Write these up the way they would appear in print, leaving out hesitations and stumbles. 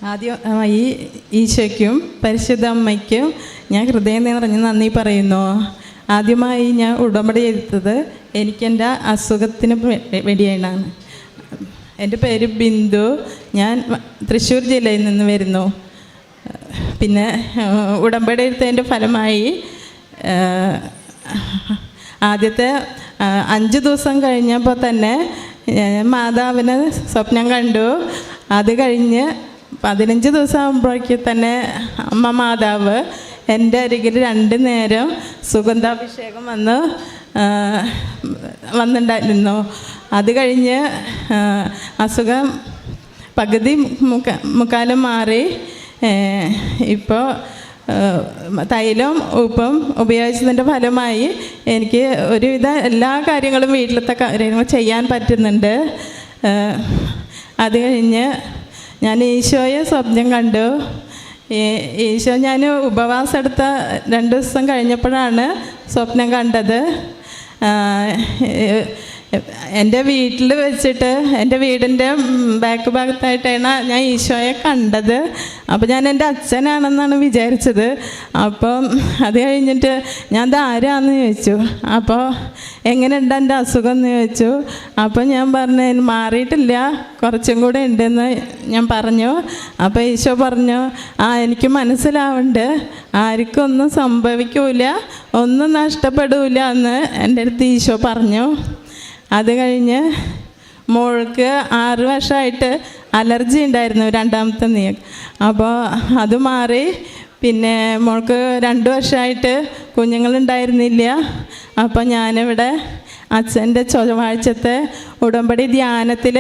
ആദ്യമായി ഈശോയ്ക്കും പരിശുദ്ധ അമ്മയ്ക്കും ഞാൻ ഹൃദയം നിറഞ്ഞ് നന്ദി പറയുന്നു. ആദ്യമായി ഞാൻ ഉടമ്പടി എടുത്തത് എനിക്കെൻ്റെ അസുഖത്തിന് വേണ്ടിയാണ്. എൻ്റെ പേര് ബിന്ദു. ഞാൻ തൃശ്ശൂർ ജില്ലയിൽ നിന്ന് വരുന്നു. പിന്നെ ഉടമ്പടി എടുത്തതിൻ്റെ ഫലമായി ആദ്യത്തെ 5 ദിവസം കഴിഞ്ഞപ്പോൾ തന്നെ മാതാവിനെ സ്വപ്നം കണ്ടു. അത് കഴിഞ്ഞ് 15 ദിവസം ആകുമ്പോഴേക്ക് തന്നെ അമ്മ മാതാവ് എൻ്റെ അരികിൽ 2 നേരം സുഗന്ധാഭിഷേകം വന്നിട്ടുണ്ടായിരുന്നു. അത് കഴിഞ്ഞ് അസുഖം പകുതി മുക്കാലും മാറി. ഇപ്പോൾ തൈലം ഉപ്പും ഉപയോഗിച്ചതിൻ്റെ ഫലമായി എനിക്ക് ഒരുവിധ എല്ലാ കാര്യങ്ങളും വീട്ടിലത്തെ കാര്യങ്ങൾ ചെയ്യാൻ പറ്റുന്നുണ്ട്. അത് കഴിഞ്ഞ് ഞാൻ ഈശോയെ സ്വപ്നം കണ്ടു. ഈശോ ഞാൻ ഉപവാസം എടുത്ത 2 ദിവസം കഴിഞ്ഞപ്പോഴാണ് സ്വപ്നം കണ്ടത്. എൻ്റെ വീട്ടിൽ വെച്ചിട്ട് എൻ്റെ വീടിൻ്റെ ബാക്ക് ഭാഗത്തായിട്ടാണ് ഞാൻ ഈശോയെ കണ്ടത്. അപ്പോൾ ഞാൻ എൻ്റെ അച്ഛനാണെന്നാണ് വിചാരിച്ചത്. അപ്പം അത് കഴിഞ്ഞിട്ട് ഞാൻ ആരാന്ന് ചോദിച്ചു. അപ്പോൾ എങ്ങനെയുണ്ട് എൻ്റെ അസുഖം എന്ന് ചോദിച്ചു. അപ്പോൾ ഞാൻ പറഞ്ഞു മാറിയിട്ടില്ല, കുറച്ചും കൂടെ ഉണ്ടെന്ന് ഞാൻ പറഞ്ഞു. അപ്പോൾ ഈശോ പറഞ്ഞു, എനിക്ക് മനസ്സിലാവുന്നുണ്ട്, ആർക്കും ഒന്നും സംഭവിക്കില്ല, ഒന്നും നഷ്ടപ്പെടില്ല എന്ന് എൻ്റെ അടുത്ത് ഈശോ പറഞ്ഞു. അത് കഴിഞ്ഞ് മോൾക്ക് 6 വർഷമായിട്ട് അലർജി ഉണ്ടായിരുന്നു, 2ാമത്തെ നീക്കം. അപ്പോൾ അത് മാറി. പിന്നെ മോൾക്ക് 2 വർഷമായിട്ട് കുഞ്ഞുങ്ങളുണ്ടായിരുന്നില്ല. അപ്പോൾ ഞാനിവിടെ അച്ഛൻ്റെ ചൊവ്വാഴ്ചത്തെ ഉടമ്പടി ധ്യാനത്തിൽ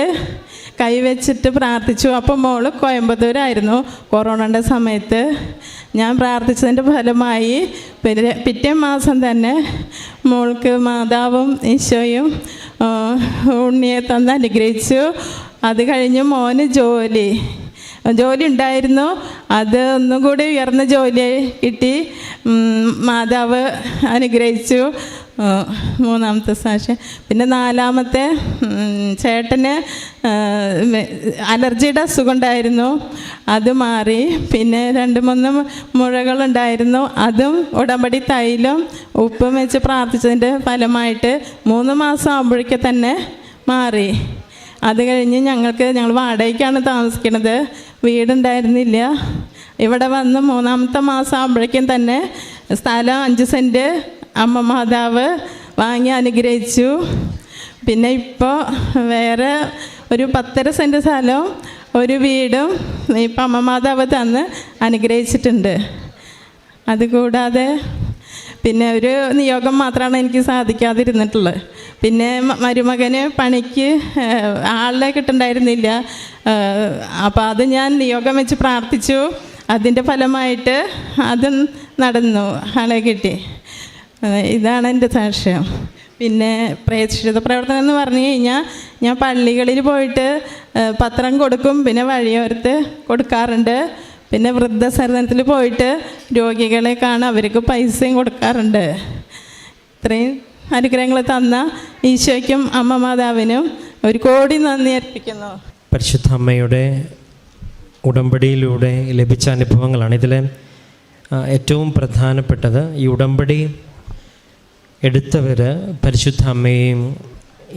കൈവച്ചിട്ട് പ്രാർത്ഥിച്ചു. അപ്പോൾ മോള് കോയമ്പത്തൂരായിരുന്നു കൊറോണയുടെ സമയത്ത്. ഞാൻ പ്രാർത്ഥിച്ചതിൻ്റെ ഫലമായി പിറ്റേ മാസം തന്നെ മോൾക്ക് മാതാവും ഈശോയും ഉണ്ണിയെ തന്ന് അനുഗ്രഹിച്ചു. അത് കഴിഞ്ഞ് മോന് ജോലി ഉണ്ടായിരുന്നു. അത് ഒന്നും കൂടി ഉയർന്ന ജോലി കിട്ടി. മാതാവ് അനുഗ്രഹിച്ചു. 3ാമത്തെ സാക്ഷ്യം. പിന്നെ 4ാമത്തെ ചേട്ടന് അലർജിയുടെ അസുഖം ഉണ്ടായിരുന്നു, അത് മാറി. പിന്നെ 2-3 മുഴകളുണ്ടായിരുന്നു, അതും ഉടമ്പടി തൈലം ഉപ്പും വെച്ച് പ്രാർത്ഥിച്ചതിൻ്റെ ഫലമായിട്ട് 3 മാസം ആകുമ്പോഴേക്കും തന്നെ മാറി. അത് കഴിഞ്ഞ് ഞങ്ങൾ വാടകയ്ക്കാണ് താമസിക്കുന്നത്, വീടുണ്ടായിരുന്നില്ല. ഇവിടെ വന്ന് 3ാമത്തെ മാസം ആകുമ്പോഴേക്കും തന്നെ സ്ഥലം 5 സെൻറ്റ് അമ്മ മാതാവ് വാങ്ങി അനുഗ്രഹിച്ചു. പിന്നെ ഇപ്പോൾ വേറെ ഒരു 10.5 സെൻറ്റ് സ്ഥലവും ഒരു വീടും ഇപ്പം അമ്മ മാതാവ് തന്ന് അനുഗ്രഹിച്ചിട്ടുണ്ട്. അതുകൂടാതെ പിന്നെ ഒരു നിയോഗം മാത്രമാണ് എനിക്ക് സാധിക്കാതിരുന്നിട്ടുള്ളത്. പിന്നെ മരുമകന് പണിക്ക് ആളെ കിട്ടുന്നുണ്ടായിരുന്നില്ല. അപ്പോൾ അത് ഞാൻ നിയോഗം വെച്ച് പ്രാർത്ഥിച്ചു. അതിൻ്റെ ഫലമായിട്ട് അത് നടന്നു, ആളെ കിട്ടി. ഇതാണ് എൻ്റെ സാക്ഷ്യം. പിന്നെ പ്രേക്ഷിത പ്രവർത്തനം എന്ന് പറഞ്ഞു കഴിഞ്ഞാൽ ഞാൻ പള്ളികളിൽ പോയിട്ട് പത്രം കൊടുക്കും, പിന്നെ വഴിയോരത്ത് കൊടുക്കാറുണ്ട്. പിന്നെ വൃദ്ധസദനത്തിൽ പോയിട്ട് രോഗികളെ കാണാൻ അവർക്ക് പൈസയും കൊടുക്കാറുണ്ട്. ഇത്രയും അനുഗ്രഹങ്ങൾ തന്ന ഈശോയ്ക്കും അമ്മ മാതാവിനും 1 കോടി നന്ദി അർപ്പിക്കുന്നു. പരിശുദ്ധ അമ്മയുടെ ഉടമ്പടിയിലൂടെ ലഭിച്ച അനുഭവങ്ങളാണ് ഇതിൽ ഏറ്റവും പ്രധാനപ്പെട്ടത്. ഈ ഉടമ്പടി എടുത്തവർ പരിശുദ്ധ അമ്മയെയും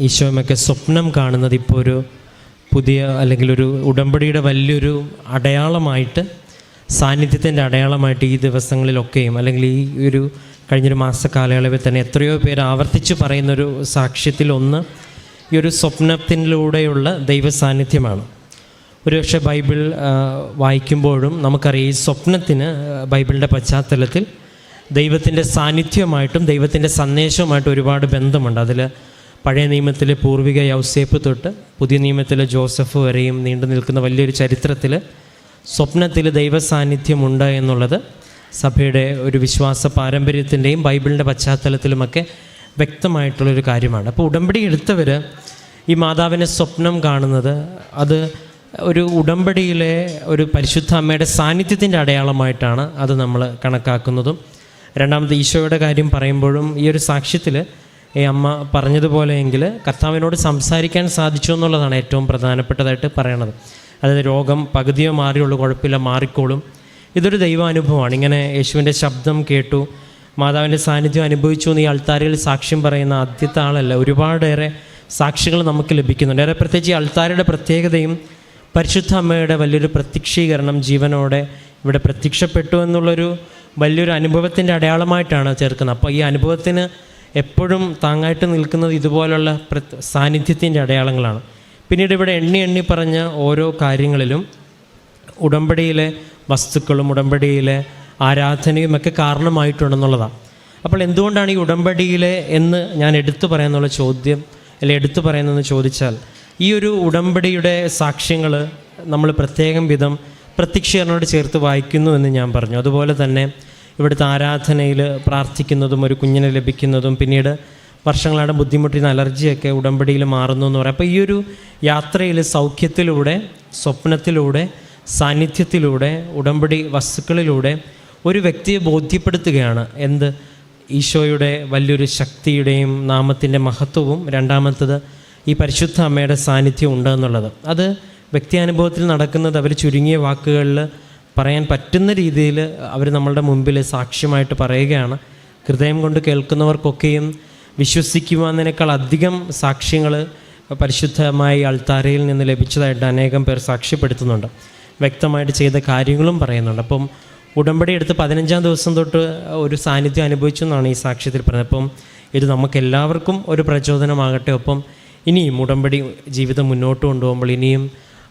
ഈശോയുമൊക്കെ സ്വപ്നം കാണുന്നത് ഇപ്പോൾ ഒരു പുതിയ അല്ലെങ്കിൽ ഒരു ഉടമ്പടിയുടെ വലിയൊരു അടയാളമായിട്ട്, സാന്നിധ്യത്തിൻ്റെ അടയാളമായിട്ട് ഈ ദിവസങ്ങളിലൊക്കെയും അല്ലെങ്കിൽ ഈ ഒരു കഴിഞ്ഞൊരു മാസക്കാലയളവിൽ തന്നെ എത്രയോ പേര് ആവർത്തിച്ച് പറയുന്നൊരു സാക്ഷ്യത്തിലൊന്ന് ഈ ഒരു സ്വപ്നത്തിലൂടെയുള്ള ദൈവസാന്നിധ്യമാണ്. ഒരുപക്ഷെ ബൈബിൾ വായിക്കുമ്പോഴും നമുക്കറിയാം ഈ സ്വപ്നത്തിന് ബൈബിളിൻ്റെ പശ്ചാത്തലത്തിൽ ദൈവത്തിൻ്റെ സാന്നിധ്യമായിട്ടും ദൈവത്തിൻ്റെ സന്ദേശവുമായിട്ടും ഒരുപാട് ബന്ധമുണ്ട്. അതിൽ പഴയ നിയമത്തിലെ പൂർവിക യൗസേപ്പ് തൊട്ട് പുതിയ നിയമത്തിലെ ജോസഫ് വരെയും നീണ്ടു നിൽക്കുന്ന വലിയൊരു ചരിത്രത്തിൽ സ്വപ്നത്തിൽ ദൈവസാന്നിധ്യമുണ്ട് എന്നുള്ളത് സഭയുടെ ഒരു വിശ്വാസ പാരമ്പര്യത്തിൻ്റെയും ബൈബിളിൻ്റെ പശ്ചാത്തലത്തിലുമൊക്കെ വ്യക്തമായിട്ടുള്ളൊരു കാര്യമാണ്. അപ്പോൾ ഉടമ്പടി എടുത്തവർ ഈ മാതാവിനെ സ്വപ്നം കാണുന്നത് അത് ഒരു ഉടമ്പടിയിലെ ഒരു പരിശുദ്ധ അമ്മയുടെ സാന്നിധ്യത്തിൻ്റെ അടയാളമായിട്ടാണ് അത് നമ്മൾ കണക്കാക്കുന്നതും. രണ്ടാമത് ഈശോയുടെ കാര്യം പറയുമ്പോഴും ഈ ഒരു സാക്ഷ്യത്തിൽ ഈ അമ്മ പറഞ്ഞതുപോലെയെങ്കിൽ കർത്താവിനോട് സംസാരിക്കാൻ സാധിച്ചു എന്നുള്ളതാണ് ഏറ്റവും പ്രധാനപ്പെട്ടതായിട്ട് പറയണത്. അതായത് രോഗം പകുതിയോ മാറിയുള്ളൂ, കുഴപ്പമില്ല, മാറിക്കോളും. ഇതൊരു ദൈവാനുഭവമാണ്. ഇങ്ങനെ യേശുവിൻ്റെ ശബ്ദം കേട്ടു, മാതാവിൻ്റെ സാന്നിധ്യം അനുഭവിച്ചു എന്ന് ഈ അൾത്താരയിൽ സാക്ഷ്യം പറയുന്ന ആദ്യത്തെ ആളല്ല. ഒരുപാടേറെ സാക്ഷികൾ നമുക്ക് ലഭിക്കുന്നുണ്ട്. ഏറെ പ്രത്യേകിച്ച് ഈ അൾത്താരയുടെ പ്രത്യേകതയും പരിശുദ്ധ അമ്മയുടെ വലിയൊരു പ്രത്യക്ഷീകരണം ജീവനോടെ ഇവിടെ പ്രത്യക്ഷപ്പെട്ടു എന്നുള്ളൊരു വലിയൊരു അനുഭവത്തിൻ്റെ അടയാളമായിട്ടാണ് ചേർക്കുന്നത്. അപ്പോൾ ഈ അനുഭവത്തിന് എപ്പോഴും താങ്ങായിട്ട് നിൽക്കുന്നത് ഇതുപോലുള്ള സാന്നിധ്യത്തിൻ്റെ അടയാളങ്ങളാണ്. പിന്നീട് ഇവിടെ എണ്ണി പറഞ്ഞ ഓരോ കാര്യങ്ങളിലും ഉടമ്പടിയിലെ വസ്തുക്കളും ഉടമ്പടിയിലെ ആരാധനയും ഒക്കെ കാരണമായിട്ടുണ്ടെന്നുള്ളതാണ്. അപ്പോൾ എന്തുകൊണ്ടാണ് ഈ ഉടമ്പടിയിലെ എന്ന് ഞാൻ എടുത്തു പറയാന്നുള്ള ചോദ്യം, അല്ലെങ്കിൽ എടുത്തു പറയുന്നതെന്ന് ചോദിച്ചാൽ, ഈ ഒരു ഉടമ്പടിയുടെ സാക്ഷ്യങ്ങൾ നമ്മൾ പ്രത്യേകം വിധം പ്രത്യക്ഷീകരണത്തോട് ചേർത്ത് വായിക്കുന്നു എന്ന് ഞാൻ പറഞ്ഞു. അതുപോലെ തന്നെ ഇവിടുത്തെ ആരാധനയിൽ പ്രാർത്ഥിക്കുന്നതും ഒരു കുഞ്ഞിനെ ലഭിക്കുന്നതും പിന്നീട് വർഷങ്ങളാണ് ബുദ്ധിമുട്ടിന് അലർജിയൊക്കെ ഉടമ്പടിയിൽ മാറുന്നു എന്ന് പറയാം. അപ്പോൾ ഈ ഒരു യാത്രയിൽ സൗഖ്യത്തിലൂടെ, സ്വപ്നത്തിലൂടെ, സാന്നിധ്യത്തിലൂടെ, ഉടമ്പടി വസ്തുക്കളിലൂടെ ഒരു വ്യക്തിയെ ബോധ്യപ്പെടുത്തുകയാണ് എന്ത്? ഈശോയുടെ വലിയൊരു ശക്തിയുടെയും നാമത്തിൻ്റെ മഹത്വവും, രണ്ടാമത്തത് ഈ പരിശുദ്ധ അമ്മയുടെ സാന്നിധ്യം ഉണ്ടെന്നുള്ളത്. അത് വ്യക്തിയാനുഭവത്തിൽ നടക്കുന്നത് അവർ ചുരുങ്ങിയ വാക്കുകളിൽ പറയാൻ പറ്റുന്ന രീതിയിൽ അവർ നമ്മളുടെ മുമ്പിൽ സാക്ഷ്യമായിട്ട് പറയുകയാണ്. ഹൃദയം കൊണ്ട് കേൾക്കുന്നവർക്കൊക്കെയും വിശ്വസിക്കുവാനേക്കാൾ അധികം സാക്ഷ്യങ്ങൾ പരിശുദ്ധമായി അൾത്താരയിൽ നിന്ന് ലഭിച്ചതായിട്ട് അനേകം പേർ സാക്ഷ്യപ്പെടുത്തുന്നുണ്ട്. വ്യക്തമായിട്ട് ചെയ്ത കാര്യങ്ങളും പറയുന്നുണ്ട്. അപ്പം ഉടമ്പടി എടുത്ത് 15-ാം ദിവസം തൊട്ട് ഒരു സാന്നിധ്യം അനുഭവിച്ചു എന്നാണ് ഈ സാക്ഷ്യത്തിൽ പറയുന്നത്. അപ്പം ഇത് നമുക്കെല്ലാവർക്കും ഒരു പ്രചോദനമാകട്ടെ. ഒപ്പം ഇനിയും ഉടമ്പടി ജീവിതം മുന്നോട്ട് കൊണ്ടുപോകുമ്പോൾ ഇനിയും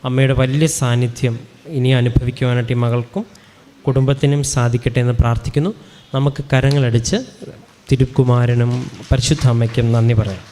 അമ്മയുടെ വലിയ സാന്നിധ്യം ഇനി അനുഭവിക്കുവാനായിട്ട് ഈ മകൾക്കും കുടുംബത്തിനും സാധിക്കട്ടെ എന്ന് പ്രാർത്ഥിക്കുന്നു. നമുക്ക് കരങ്ങളടിച്ച് തിരുക്കുമാരനും പരിശുദ്ധ അമ്മയ്ക്കും നന്ദി പറയാം.